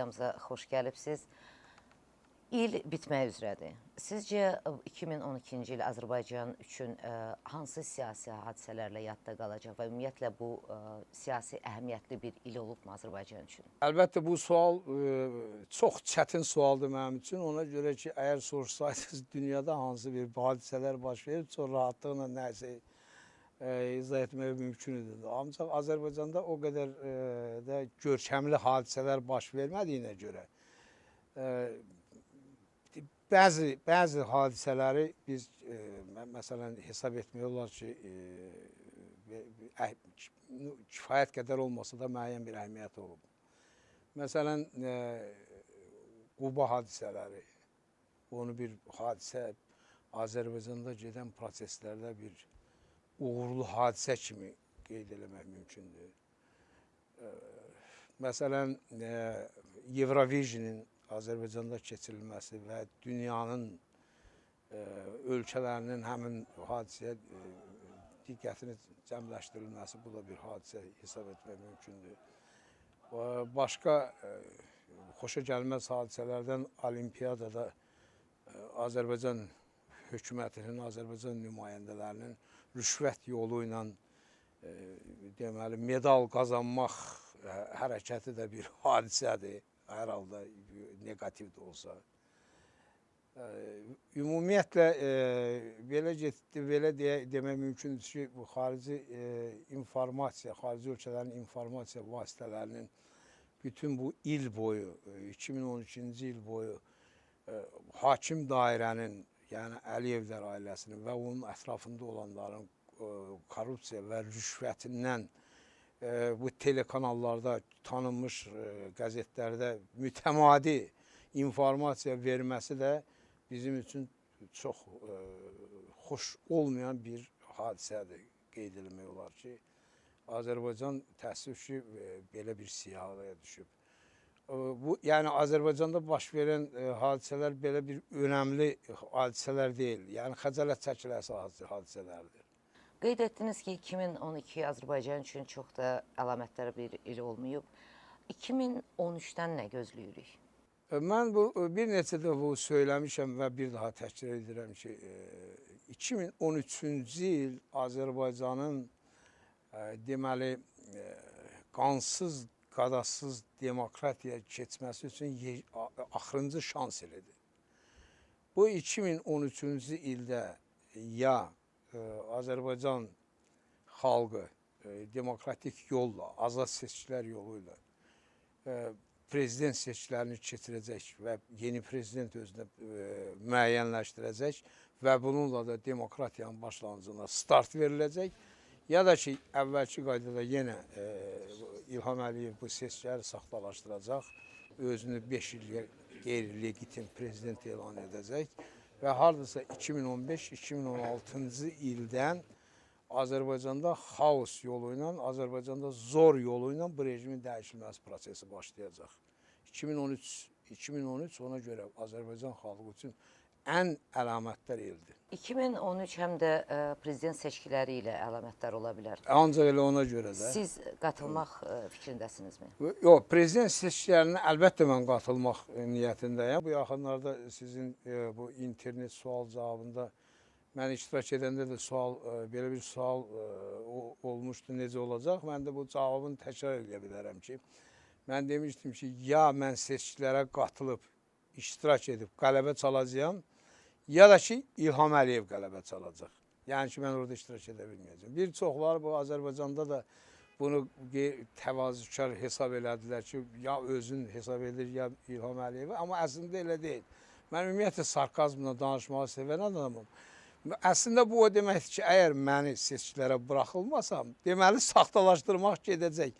studiyamıza xoş gəlibsiniz. İl bitmək üzrədir. Sizcə 2012-ci il Azərbaycan üçün hansı siyasi hadisələrlə yadda qalacaq və ümumiyyətlə bu siyasi əhəmiyyətli bir il olubmu Azərbaycan üçün? Əlbəttə bu sual çox çətin sualdır mənim üçün. Ona görə ki, əgər soruşsaydınız dünyada hansı bir hadisələr baş verir, çox rahatlıqla nəsə izah etmək mümkün idi. Ancaq Azərbaycanda o qədər də görkəmli hadisələr baş vermədiyinə görə bəzi hadisələri biz məsələn hesab etmək olar ki, kifayət qədər olmasa da müəyyən bir əhəmiyyət olub. Məsələn, Quba hadisələri, onu bir hadisə Azərbaycanda gedən proseslərdə bir uğurlu hadisə kimi qeyd eləmək mümkündür. Məsələn, Eurovision'in Azərbaycanda keçirilməsi və dünyanın ölkələrinin həmin hadisəyə diqqətini cəmləşdirilməsi, bu da bir hadisə hesab etmək mümkündür. Başqa xoşa gəlməz hadisələrdən Olimpiyadada Azərbaycan hökumətinin, Azərbaycan nümayəndələrinin rüşvət yolu ilə deməli, medal qazanmaq hərəkəti də bir hadisədir. Hər halda negativ də olsa. Ümumiyyətlə, belə demək mümkündür ki, bu xarici informasiya, xarici ölkələrin informasiya vasitələrinin bütün bu il boyu, 2013-cü il boyu hakim dairənin, yəni Əliyevlər ailəsinin və onun ətrafında olanların korrupsiya və rüşvətindən bu telekanallarda, tanınmış qəzetlərdə mütəmadi informasiya verməsi də bizim üçün çox xoş olmayan bir hadisədir. Qeyd eləmək olar ki, Azərbaycan təəssüf ki, belə bir siyahıya düşüb. Yəni, Azərbaycanda baş verən hadisələr belə bir önəmli hadisələr deyil. Yəni, xəcalət çəkiləsi hadisələrdir. Qeyd etdiniz ki, 2012 Azərbaycan üçün çox da əlamətlər bir il olmayıb. 2013-dən nə gözləyirik? Mən bir neçə də bu söyləmişəm və bir daha təkrar edirəm ki, 2013-cü il Azərbaycanın deməli qansız, qadasız demokratiyaya keçməsi üçün axırıncı şans ilidir. Bu 2013-cü ildə ya Azərbaycan xalqı demokratik yolla, azad seçkilər yolu ilə prezident seçkilərini keçirəcək və yeni prezident özünə müəyyənləşdirəcək və bununla da demokratiyanın başlanğıcına start veriləcək, ya da ki, əvvəlki qaydada yenə İlham Əliyev bu seçkiləri saxtalaşdıracaq, özünü 5 il qeyri-legitim prezident elan edəcək və hardasa 2015-2016-cı ildən Azərbaycanda xaos yolu ilə, Azərbaycanda zor yolu ilə bu rejimin dəyişilməsi prosesi başlayacaq. 2013 ona görə Azərbaycan xalqı üçün ən əlamətdar ildir. 2013 həm də prezident seçkiləri ilə əlamətdar ola bilər. Ancaq elə ona görə də. Siz qatılmaq fikrindəsinizmi? Yox, prezident seçkilərinə əlbəttə mən qatılmaq niyyətindəyəm. Bu yaxınlarda sizin bu internet sual cavabında mən iştirak edəndə də belə bir sual olmuşdu, necə olacaq? Mən də bu cavabını təkrar edə bilərəm ki, mən demişdim ki, ya mən seçkilərə qatılıb, iştirak edib qələbə çalacağam, ya da ki, İlham Əliyev qələbə çalacaq. Yəni ki, mən orada iştirak edə bilməyəcəm. Bir çoxları bu Azərbaycanda da bunu təvazükar hesab elədilər ki, ya özün hesab edir, ya İlham Əliyev, amma əslində elə deyil. Mən ümumiyyətlə sarkazmla danışmağı sevən adamım. Əslində bu o deməkdir ki, əgər məni seçkilərə buraxılmasam, deməli saxtalaşdırmaq gedəcək.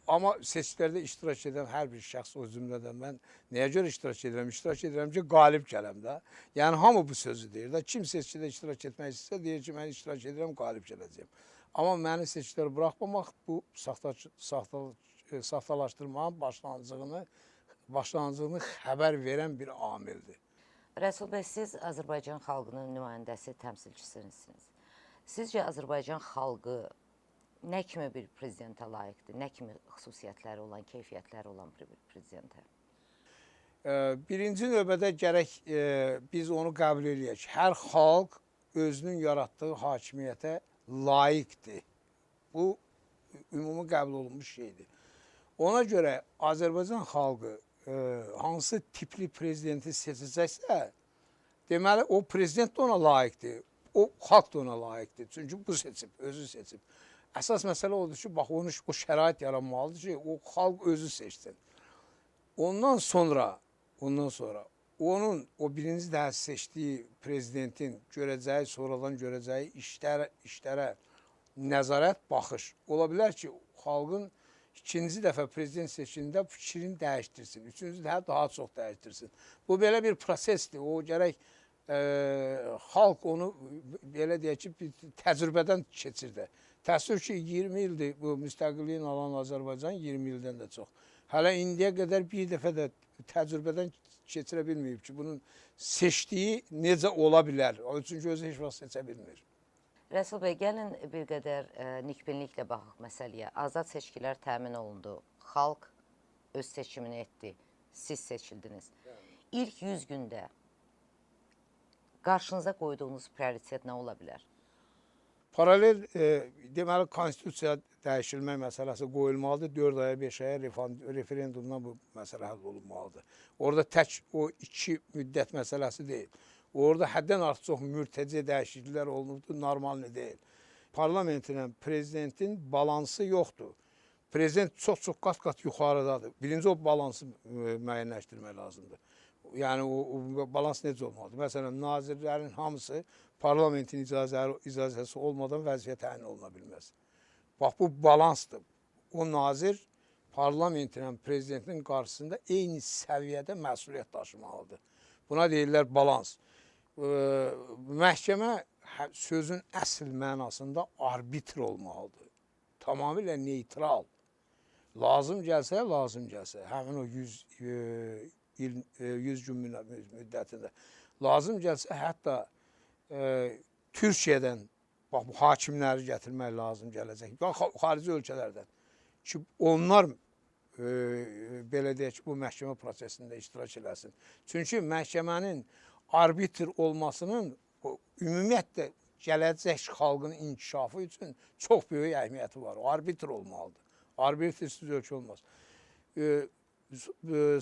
Amma seçkilərdə iştirak edən hər bir şəxs o cümlədən mən nəyə görə iştirak edirəm? İştirak edirəm ki, qalib gələm də. Yəni, hamı bu sözü deyir də. Kim seçkidə iştirak etmək istəyirsə, deyir ki, mən iştirak edirəm, qalib gələcəyim. Amma məni seçkilərə buraxmamaq bu saxtalaşdırmanın başlanğıcını xəbər verən bir amildir. Rəsul bəy, siz Azərbaycan xalqının nümayəndəsi, təmsilçisinizsiniz. Sizcə Azərbaycan xalqı nə kimi bir prezidentə layiqdir, nə kimi xüsusiyyətləri olan, keyfiyyətləri olan bir prezidentə? Birinci növbədə gərək biz onu qəbul edək. Hər xalq özünün yaratdığı hakimiyyətə layiqdir. Bu ümumi qəbul olunmuş şeydir. Ona görə Azərbaycan xalqı hansı tipli prezidenti seçəcəksə, deməli o prezident də ona layiqdir. O xalq da ona layiqdir. Çünki bu seçib, özü seçib. Əsas məsələ odur ki, bax o şərait yaranmalıdır ki, o xalq özü seçsin. Ondan sonra onun o birinci dəfə seçdiyi prezidentin görəcəyi, sonradan görəcəyi işlərə nəzarət, baxış. Ola bilər ki, xalqın ikinci dəfə prezident seçimində fikrini dəyişdirsin, üçüncü dəfə daha çox dəyişdirsin. Bu belə bir prosesdir. O gərək xalq onu belə deyək ki, təcrübədən keçirdi. Təəssüf ki, 20 ildir bu müstəqilliyin alan Azərbaycan, 20 ildən də çox. Hələ indiyə qədər bir dəfə də təcrübədən keçirə bilməyib ki, bunun seçdiyi necə ola bilər. Çünki özü heç vaxt seçə bilmir. Rəsul bəy, gəlin bir qədər nikbinliklə baxaq məsələyə. Azad seçkilər təmin olundu. Xalq öz seçimini etdi. Siz seçildiniz. İlk 100 gündə qarşınıza qoyduğunuz prioritet nə ola bilər? Paralel, deməli, konstitusiya dəyişilmə məsələsi qoyulmalıdır. 4 aya, 5 aya referendumdan bu məsələ həll olunmalıdır. Orada tək o 2 müddət məsələsi deyil. Orada həddən artıq çox mürtəci dəyişikliklər olunubdur, normal deyil. Parlamentin, prezidentin balansı yoxdur. Prezident çox-çox qat-qat yuxarıdadır. Birinci o balansı müəyyənləşdirmək lazımdır. Yəni o balans necə olmalıdır? Məsələn, nazirlərin hamısı parlamentin icazəsi olmadan vəzifəyə təyin oluna bilməz. Bax, bu balansdır. O nazir parlamentin, prezidentin qarşısında eyni səviyyədə məsuliyyət daşımalıdır. Buna deyirlər balans. Məhkəmə sözün əsl mənasında arbitr olmalıdır. Tamamilə neytral. Lazım gəlsə, həmin o 100 gün müddətində. Lazım gəlsə, hətta Türkiyədən hakimləri gətirmək lazım gələcək. Xarici ölkələrdən ki, onlar belə deyək ki, bu məhkəmə prosesində iştirak eləsin. Çünki məhkəmənin arbitr olmasının ümumiyyətlə gələcək xalqın inkişafı üçün çox böyük əhəmiyyəti var. O arbitr olmalıdır. Arbitrsiz ölkə olmaz.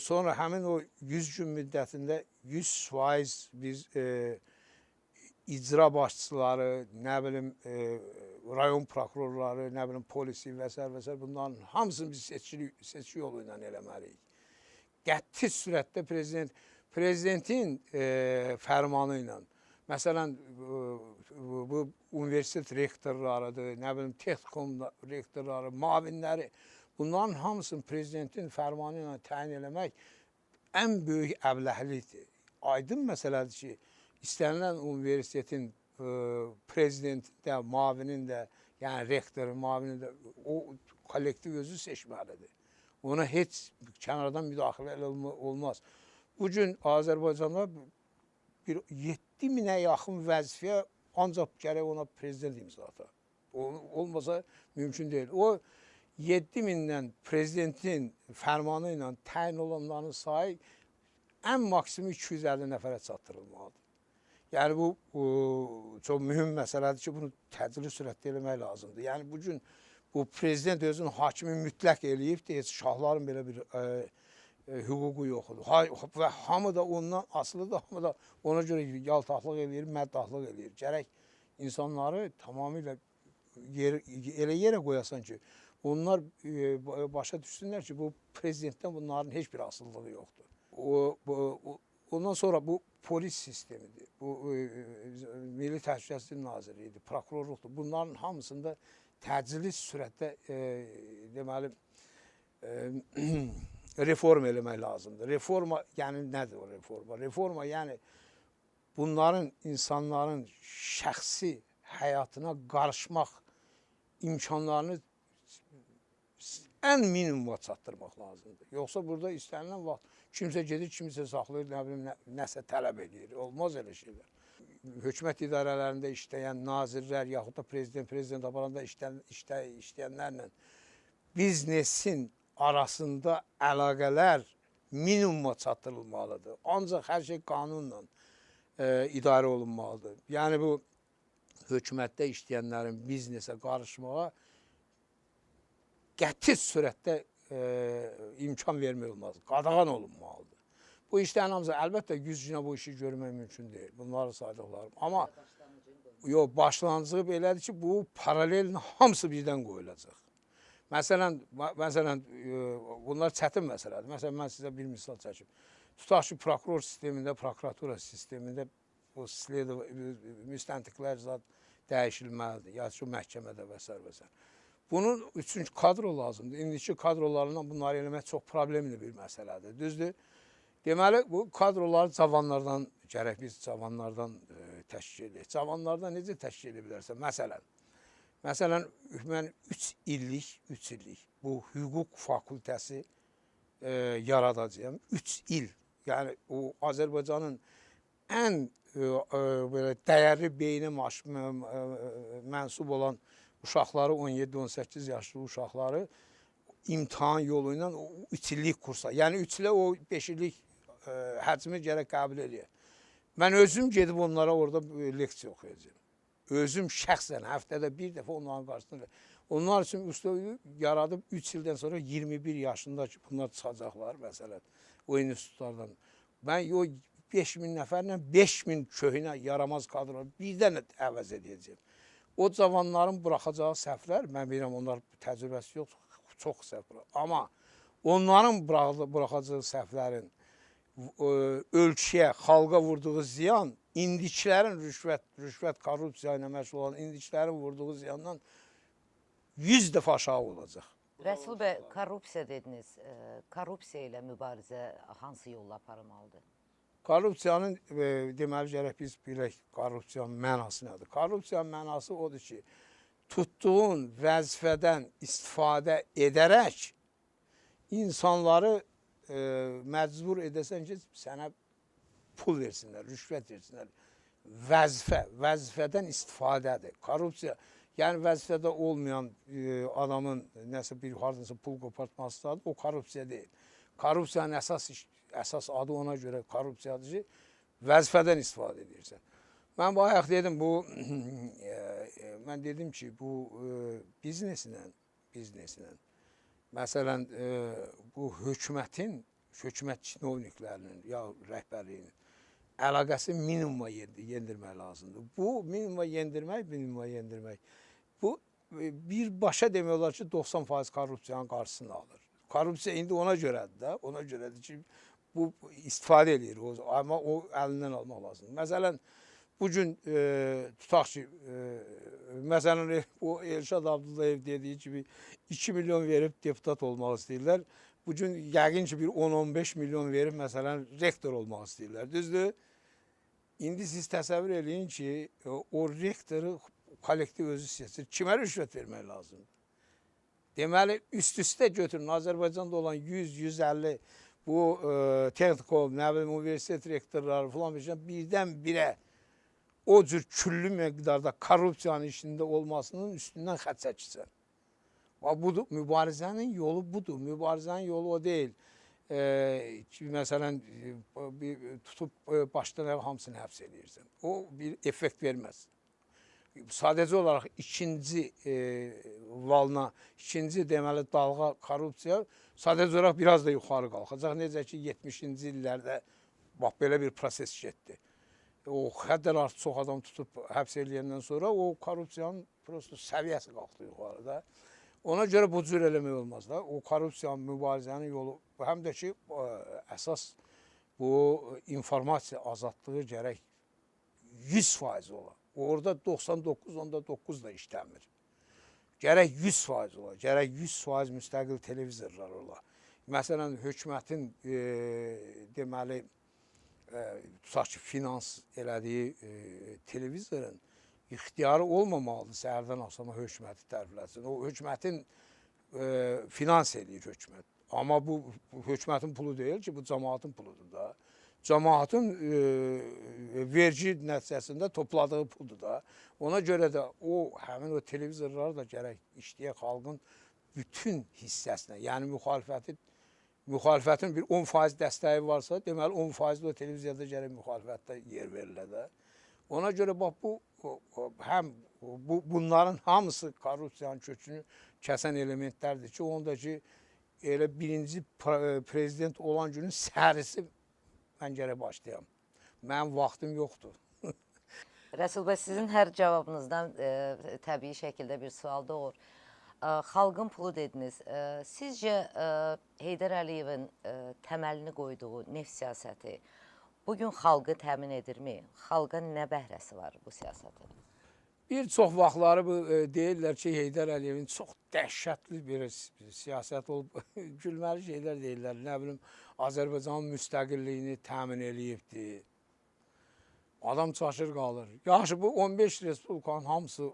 Sonra həmin o 100 gün müddətində 100% biz icra başçıları, nə bilim, rayon prokurorları, nə bilim, polisi və s. bunların hamısını biz seçki yolu ilə eləməliyik. Qəti sürətdə prezidentin fərmanı ilə, məsələn, bu universitet rektorlarıdır, nə bilim, texnikum rektorları, mavinləri, bunların hamısını prezidentin fərmanı ilə təyin eləmək ən böyük əbləhlikdir. Aydın məsələdir ki, istənilən universitetin prezidentinin də, mavinin də, yəni rektorun, mavinin də o kollektiv özü seçməlidir. Ona heç kənardan müdaxilə olmaz. Bugün Azərbaycanda 7000-ə yaxın vəzifəyə ancaq gərək ona prezident imza atar. Olmasa mümkün deyil. O 7000-dən prezidentin fərmanı ilə təyin olanların sayı ən maksimum 250 nəfərə çatdırılmalıdır. Yəni bu çox mühüm məsələdir ki, bunu təcili sürətdə eləmək lazımdır. Yəni bugün bu prezident özünün hakimi mütləq eləyib deyir, şahların belə bir hüququ yoxdur. Və hamı da ondan asılıdır, hamı da ona görə yaltaqlıq eləyir, məddahlıq eləyir. Gərək insanları tamamilə elə yerə qoyasan ki, onlar başa düşsünlər ki, bu prezidentdən bunların heç bir asılılığı yoxdur. Ondan sonra bu polis sistemidir, bu Milli Təhlükəsizlik Nazirliyidir, prokurorluqdur. Bunların hamısında təcili sürətdə deməli reform eləmək lazımdır. Reforma, yəni nədir o reforma? Reforma, yəni bunların, insanların şəxsi həyatına qarışmaq imkanlarını ən minimuma çatdırmaq lazımdır. Yoxsa burada istənilən vaxt kimsə gedir, kimsə saxlayır, nə bilim, nəsə tələb edir. Olmaz elə şeylər. Hökumət idarələrində işləyən nazirlər, yaxud da prezident aparanda işləyənlərlə biznesin arasında əlaqələr minimuma çatdırılmalıdır. Ancaq hər şey qanunla idarə olunmalıdır. Yəni bu hökumətdə işləyənlərin biznesə qarışmağa qəti sürətdə imkan vermək olmaz. Qadağan olunmalıdır. Bu işlərin hamısı əlbəttə gücünə bu işi görmək mümkün deyil. Bunları saydıqlarım. Amma başlanğıcı belədir ki, bu paralel hamısı birdən qoyulacaq. Məsələn, bunlar çətin məsələdir. Məsələn, mən sizə bir misal çəkim. Tutaq ki, prokuror sistemində, prokuratura sistemində bu müstəntiqlər zat dəyişilməlidir. Ya ki, məhkəmədə və s. və s. Bunun üçün kadro lazımdır. İndiki kadrolarla bunları eləmək çox problemli bir məsələdir. Düzdür? Deməli, bu kadroları cavanlardan, gərək biz cavanlardan təşkil edək. Cavanlardan necə təşkil edə bilərsən? Məsələn, mən 3 illik bu hüquq fakültəsi yaradacağım. 3 il. Yəni, o Azərbaycanın ən dəyərli beyni mənsub olan uşaqları, 17-18 yaşlı uşaqları imtahan yolu ilə 3 illik kursa, yəni 3 ilə o 5 illik həcmi gərək qəbul edir. Mən özüm gedib onlara orada leksiya oxuyacağım. Özüm şəxsən həftədə bir dəfə onların qarşısında. Onlar üçün üstü yaradıb 3 ildən sonra 21 yaşında ki, bunlar çıxacaqlar məsələn o institutlardan. Mən o 5000 nəfərlə 5000 köhnə yaramaz kadrolar birdən əvəz edəcəyim. O cavanların buraxacağı səhvlər, mən bilirəm onlar təcrübəsi yox, çox səhv. Amma onların buraxacağı səhvlərin ölkəyə, xalqa vurduğu ziyan, indikilərin rüşvət, korrupsiya ilə məşğul olan indikilərin vurduğu ziyandan 100 dəfə aşağı olacaq. Rəsul bəy, korrupsiya dediniz. Korrupsiya ilə mübarizə hansı yolla aparılmalıdır? Korrupsiyanın deməli gərək biz bilək korrupsiyanın mənası nədir? Korrupsiyanın mənası odur ki, tutduğun vəzifədən istifadə edərək insanları məcbur edəsən ki, sənə pul versinlər, rüşvət versinlər. Vəzifədən istifadədir. Korrupsiya, yəni vəzifədə olmayan adamın nəsə bir hardansa pul qopartmasıdır, o korrupsiya deyil. Korrupsiyanın əsas adı ona görə korrupsiyadır ki, vəzifədən istifadə edirsən. Mən bayaq dedim, mən dedim ki, bu bizneslə, məsələn, bu hökumət çinovniklərinin, ya rəhbərliyinin əlaqəsi minimuma yendirmək lazımdır. Bu minimuma yendirmək, bu birbaşa demək olar ki, 90% korrupsiyanın qarşısını alır. Korrupsiya indi ona görədir də, ona görədir ki, bu istifadə edir, amma o əlindən almaq lazımdır. Məsələn, bugün tutaq ki, məsələn, o Elşad Abdullayev dediyi kimi 2 milyon verib deputat olmaq istəyirlər. Bugün yəqin ki, bir 10-15 milyon verib, məsələn, rektor olmaq istəyirlər. Düzdür? İndi siz təsəvvür edin ki, o rektoru kollektiv özü seçir. Kimə rüşvət vermək lazımdır? Deməli, üst-üstə götürün, Azərbaycanda olan 100-150 bu texnikol, universitet rektorları falan birdən-birə o cür küllü miqdarda korrupsiyanın içində olmasının üstündən xət çəkirsən. Budur, mübarizənin yolu budur. Mübarizənin yolu o deyil. Məsələn, tutub başdan hamısını həbs edirsən. O bir effekt verməz. Sadəcə olaraq ikinci valına, ikinci deməli dalğa korrupsiya sadəcə olaraq biraz da yuxarı qalxacaq. Necə ki, 70-ci illərdə bax, belə bir proses getdi. O həddən artıq çox adam tutub həbs ediləyəndən sonra o korrupsiyanın səviyyəsi qalxdı yuxarıda. Ona görə bu cür eləmək olmaz da. O korrupsiyanın, mübarizənin yolu, həm də ki, əsas bu informasiya azadlığı gərək 100% ola. Orada 99.9 da işləmir. Gərək 100% ola, gərək 100% müstəqil televizorlar ola. Məsələn, hökumətin deməli, tutaq ki, finans elədiyi televizorun ixtiyarı olmamalıdır səhərdən axşama hökuməti tərifləsin. O hökumətin finans edir hökumət. Amma bu hökumətin pulu deyil ki, bu cəmaatın puludur da. Cəmaatın vergi nəticəsində topladığı puldur da. Ona görə də həmin o televizorlar da gərək işləyək xalqın bütün hissəsinə, yəni müxalifəti müxalifətin bir 10% dəstəyi varsa, deməli 10% o televiziyada gərək müxalifətdə yer verilə də. Ona görə bax həm bunların hamısı korrupsiyanın kökünü kəsən elementlərdir ki, ondakı elə birinci prezident olan günün səhərisi mən gərək başlayam. Mənim vaxtım yoxdur. Rəsul bəy, sizin hər cavabınızdan təbii şəkildə bir sual doğur. Xalqın pulu dediniz. Sizcə Heydər Əliyevin təməlini qoyduğu neft siyasəti bugün xalqı təmin edirmi? Xalqa nə bəhrəsi var bu siyasətin? Bir çox vaxtları deyirlər ki, Heydər Əliyevin çox dəhşətli bir siyasət olub, gülməli şeylər deyirlər. Nə bilim, Azərbaycanın müstəqilliyini təmin eləyibdir. Adam çaşır qalır. Yaxşı, bu 15 respublikanın hamısı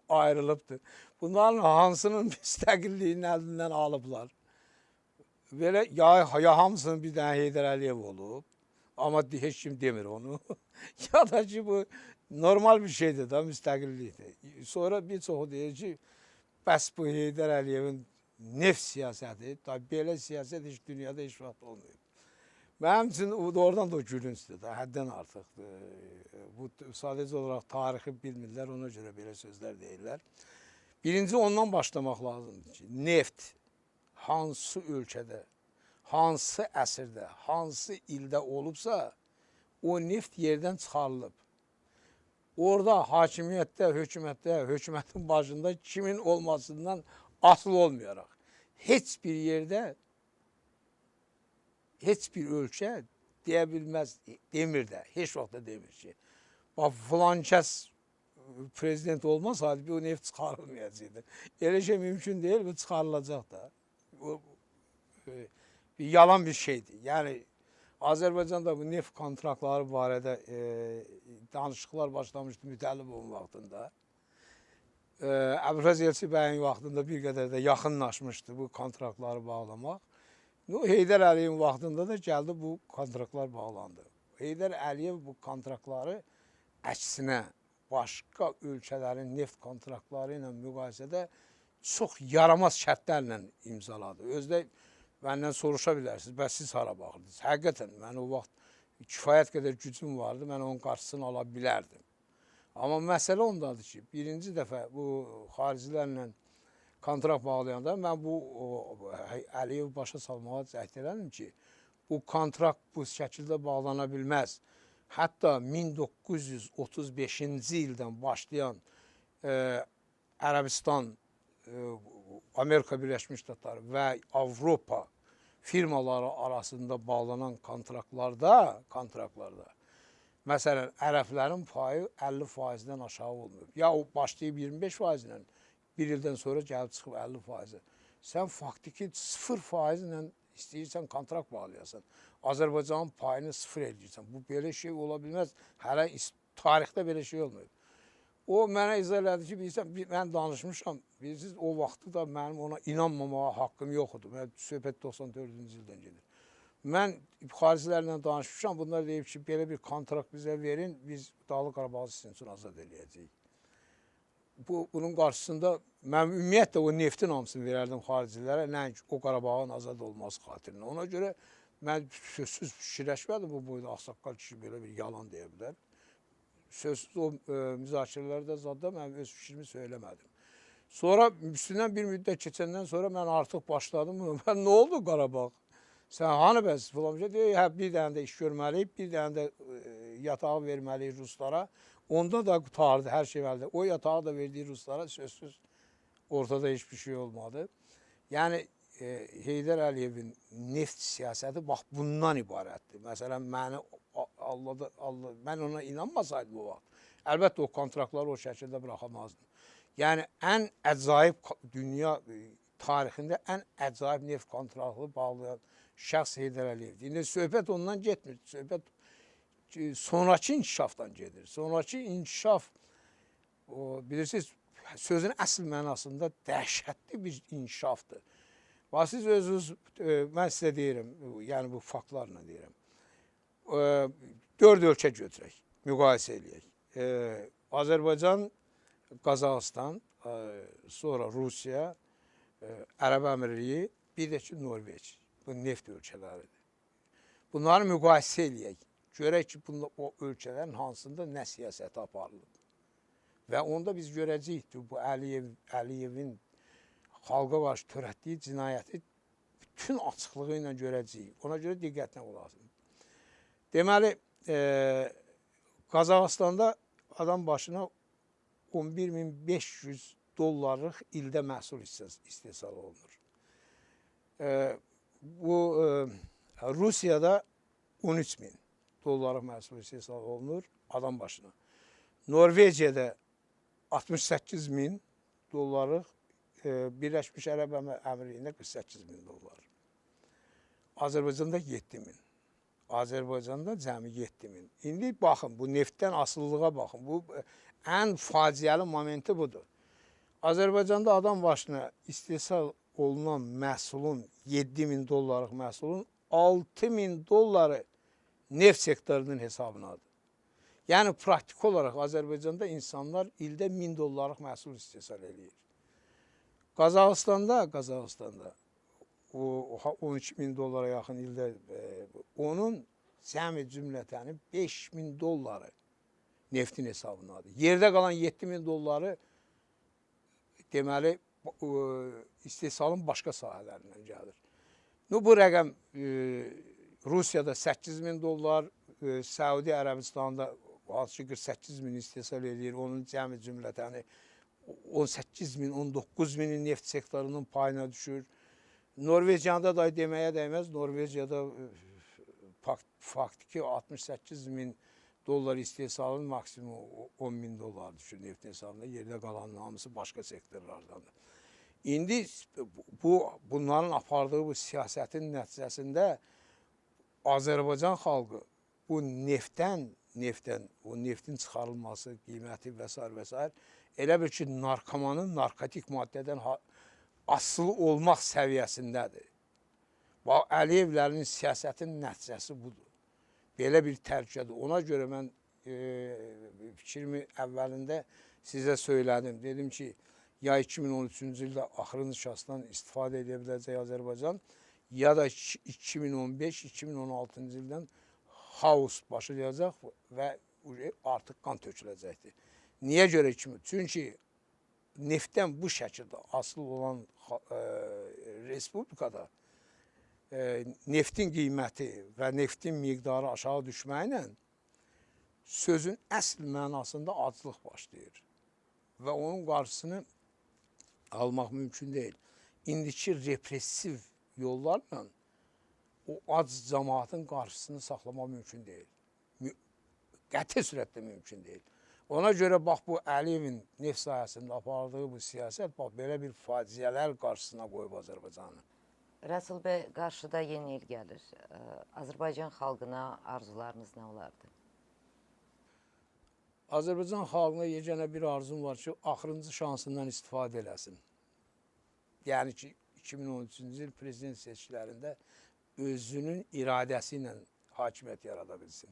ayrılıbdır. Bunların hansının müstəqilliyini əlindən alıblar. Belə ya hamısının bir dənə Heydər Əliyev olub, amma heç kim demir onu. Ya da ki, bu normal bir şeydir da, müstəqillikdir. Sonra bir çoxu deyir ki, bəs bu Heydər Əliyevin neft siyasəti, belə siyasət heç dünyada heç vaxt olmuyor. Mənim üçün oradan da gülüncdür, həddən artıqdır. Bu sadəcə olaraq tarixi bilmirlər, ona görə belə sözlər deyirlər. Birinci ondan başlamaq lazımdır ki, neft hansı ölkədə, hansı əsrdə, hansı ildə olubsa, o neft yerdən çıxarılıb. Orada hakimiyyətdə, hökumətin başında kimin olmasından asılı olmayaraq, heç bir yerdə, heç bir ölkə deyə bilməz, demir də, heç vaxt da demir ki, filan kəs prezident olmasaydı bu neft çıxarılmayacaqdı. Elə şey mümkün deyil, bu çıxarılacaq da. Bu bir yalan bir şeydir. Yəni, Azərbaycanda bu neft kontraktları barədə danışıqlar başlamışdı Mütəllibovun vaxtında. Əbülfəz Elçi bəyin vaxtında bir qədər də yaxınlaşmışdı bu kontraktları bağlamaq. Heydər Əliyevin vaxtında da gəldi bu kontraktlar bağlandı. Heydər Əliyev bu kontraktları əksinə başqa ölkələrin neft kontraktları ilə müqayisədə çox yaramaz şərtlərlə imzaladı. Özdə məndən soruşa bilərsiniz, bəs siz hara baxırdınız? Həqiqətən, mən o vaxt kifayət qədər gücüm vardı, mən onun qarşısını ala bilərdim. Amma məsələ ondadır ki, birinci dəfə bu xaricilərlə kontrakt bağlayanda mən bu Əliyev başa salmağa cəhd elədim ki, bu kontrakt bu şəkildə bağlana bilməz. Hətta 1935-ci ildən başlayan Ərəbistan, Amerika Birləşmiş Ştatları və Avropa firmaları arasında bağlanan kontraktlarda, məsələn, ərəblərin payı 50%-dən aşağı olmuyor. Ya o başlayıb 25%-lə, bir ildən sonra gəlib çıxıb 50%. Sən faktiki 0%-lə istəyirsən kontrakt bağlayasan. Azərbaycanın payını 0 eləyirsən. Bu belə şey ola bilməz. Hələ tarixdə belə şey olmuyor. O mənə izah elədi ki, bilirsən, mən danışmışam. Bilirsiniz, o vaxtı da mənim ona inanmamağa haqqım yoxdur. Mən söhbət 94-cü ildən gedir. Mən xaricilərlə danışmışam. Bunlar deyib ki, belə bir kontrakt bizə verin, biz Dağlıq Qarabağı sizin üçün azad eləyəcəyik. Bunun qarşısında mən ümumiyyətlə o neftin hamısını verərdim xaricilərə, nəinki o Qarabağın azad olması xatirinə. Ona görə mən sözsüz fikirləşmədim bu boyda ağsaqqal kişi belə bir yalan deyə bilər. Sözsüz o müzakirələrdə zadda mən öz fikrimi söyləmədim. Sonra üstündən bir müddət keçəndən sonra mən artıq başladım. Mən nə oldu Qarabağ? Sən hanı bəs? Deyir, bir dənə də iş görməliyik, bir dənə də yatağı verməliyik ruslara. Onda da qutardı hər şey əldə. O yatağı da verdiyi ruslara sözsüz ortada heç bir şey olmadı. Yəni Heydər Əliyevin neft siyasəti bax bundan ibarətdir. Məsələn, mən ona inanmasaydım o vaxt, əlbəttə o kontraktları o şəkildə buraxamazdım. Yəni ən əcaib dünya tarixində ən əcaib neft kontraktı bağlayan şəxs Heydər Əliyevdir. İndi söhbət ondan getmir. Söhbət sonraki inkişafdan gedir. Sonraki inkişaf, bilirsiniz, sözün əsl mənasında dəhşətli bir inkişafdır. Siz özünüz, mən sizə deyirəm, yəni bu faktlarla deyirəm, 4 ölkə götürək, müqayisə eləyək. Azərbaycan, Qazaxıstan, sonra Rusiya, Ərəb Əmirliyi, bir də ki, Norveç. bu neft ölkələridir. Bunları müqayisə eləyək. Görək ki, o ölkələrin hansında nə siyasəti aparılır. Və onda biz görəcəyik ki, bu Əliyevin xalqa qarşı törətdiyi cinayəti bütün açıqlığı ilə görəcəyik. Ona görə diqqətlə qulaq asın. Deməli, Qazaxıstanda adam başına 11.500 dollarlıq ildə məhsul istehsal olunur. Bu Rusiyada 13.000 dollarlıq məhsul istehsal olunur adam başına. Norveciyada 68.000 dollarlıq, Birləşmiş Ərəb Əmirliklərində 48.000 dollar. Azərbaycanda 7.000. Azərbaycanda cəmi 7.000. İndi baxın, bu neftdən asılılığa baxın. Bu ən faciəli momenti budur. Azərbaycanda adam başına istehsal olunan məhsulun 7.000 dollarlıq məhsulun 6.000 dolları neft sektorunun hesabınadır. Yəni praktik olaraq Azərbaycanda insanlar ildə 1.000 dollarlıq məhsul istehsal edir. Qazaxıstanda o 12.000 dollara yaxın ildə onun cəmi cümlətəni 5.000 dolları neftin hesabınadır. Yerdə qalan 7.000 dolları deməli istehsalın başqa sahələrindən gəlir. Bu rəqəm Rusiyada 8.000 dollar, Səudi Ərəbistanında 48.000 istehsal edir. Onun cəmi cümlətəni 18.000, 19.000 neft sektorunun payına düşür. Norveciyada da deməyə dəyməz. Norveciyada faktiki 68.000 dollar istehsalın maksimum 10.000 dollar düşür neftin hesabında. Yerdə qalanın hamısı başqa sektorlardandır. İndi bunların apardığı bu siyasətin nəticəsində Azərbaycan xalqı bu neftin çıxarılması, qiyməti və s. Elə bir ki, narkomanın narkotik maddədən asılı olmaq səviyyəsindədir. Əliyevlərin siyasətin nəticəsi budur. Belə bir təhlükədir. Ona görə mən fikrimi əvvəlində sizə söylədim. Dedim ki, ya 2013-cü ildə axırıncı şahsdan istifadə edə biləcək Azərbaycan, ya da 2015-2016-cı ildən xaos başlayacaq və artıq qan töküləcəkdir. Niyə görə ki? Çünki neftdən bu şəkildə asılı olan respublikada neftin qiyməti və neftin miqdarı aşağı düşməklə sözün əsl mənasında aclıq başlayır. Və onun qarşısını almaq mümkün deyil. İndiki repressiv yollarla o ac cəmaatın qarşısını saxlamaq mümkün deyil. Qəti sürətdə mümkün deyil. Ona görə bax bu Əliyevin neft sahəsində apardığı bu siyasət belə bir faciələr qarşısına qoyub Azərbaycanı. Rəsul bəy, qarşıda yeni il gəlir. Azərbaycan xalqına arzularınız nə olardı? Azərbaycan xalqına yeganə bir arzum var ki, axırıncı şansından istifadə eləsin. Yəni ki, 2013-cü il prezident seçkilərində özünün iradəsi ilə hakimiyyət yarada bilsin.